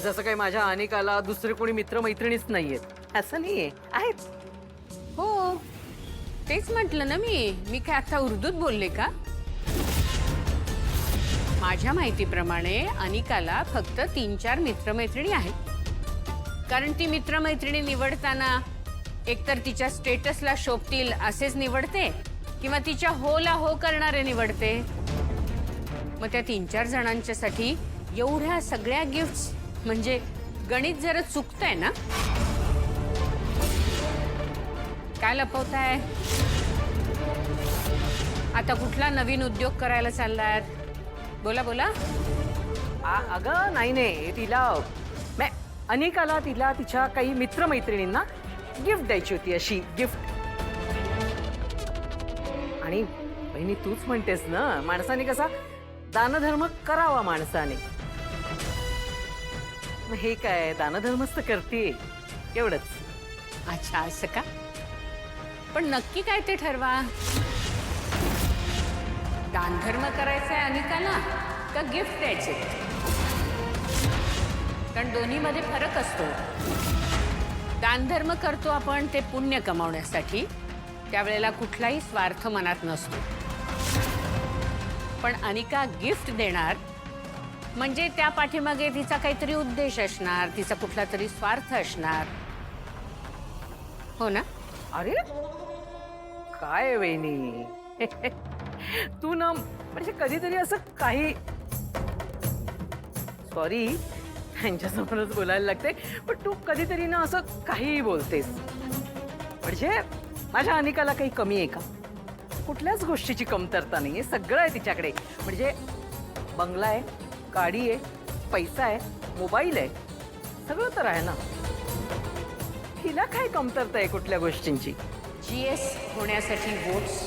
जसं काही माझ्या अनिकाला दुसरे कोणी मित्रमैत्रिणीच नाहीयेत असं नाहीये, आहेत. हो, तेच म्हटलं ना मी काय आता उर्दूत बोलले का? माझ्या माहितीप्रमाणे अनिकाला फक्त 3-4 मित्रमैत्रिणी आहेत. कारण ती मित्रमैत्रिणी निवडताना एकतर तिच्या स्टेटसला शोभतील असेच निवडते किंवा तिच्या होला हो करणारे निवडते. मग त्या 3-4 जणांच्यासाठी एवढ्या सगळ्या गिफ्ट्स म्हणजे गणित जरा चुकतंय ना? काय लपवताय? आता कुठला नवीन उद्योग करायला चाललात? बोला बोला. अगं नाही तिला अनिकाला तिला तिच्या काही मित्रमैत्रिणींना गिफ्ट द्यायची होती, अशी गिफ्ट. आणि बहिणी तूच म्हणतेस ना, माणसाने कसा दानधर्म करावा माणसाने. मग हे काय दानधर्मच तर करते एवढंच. अच्छा, असं का? पण नक्की काय ते ठरवा. दानधर्म करायचा आहे अनिकाला का गिफ्ट द्यायचे? कारण दोन्हीमध्ये फरक असतो. दानधर्म करतो आपण ते पुण्य कमावण्यासाठी, त्यावेळेला कुठलाही स्वार्थ मनात नसतो. पण अनिका गिफ्ट देणार म्हणजे त्या पाठीमागे तिचा काहीतरी उद्देश असणार, तिचा कुठला तरी स्वार्थ असणार, हो ना? अरे काय वहिनी तू ना म्हणजे कधीतरी असं काही, सॉरी त्यांच्यासमोरच बोलायला लागते, पण तू कधीतरी ना असं काहीही बोलतेस. म्हणजे माझ्या अनिकाला काही कमी आहे का? कुठल्याच गोष्टीची कमतरता नाहीये, सगळं आहे तिच्याकडे. म्हणजे बंगला आहे, गाडी आहे, पैसा आहे, मोबाईल आहे, सगळं तर आहे ना. हिला काय कमतरता आहे कुठल्या गोष्टींची? GS होण्यासाठी वोट्स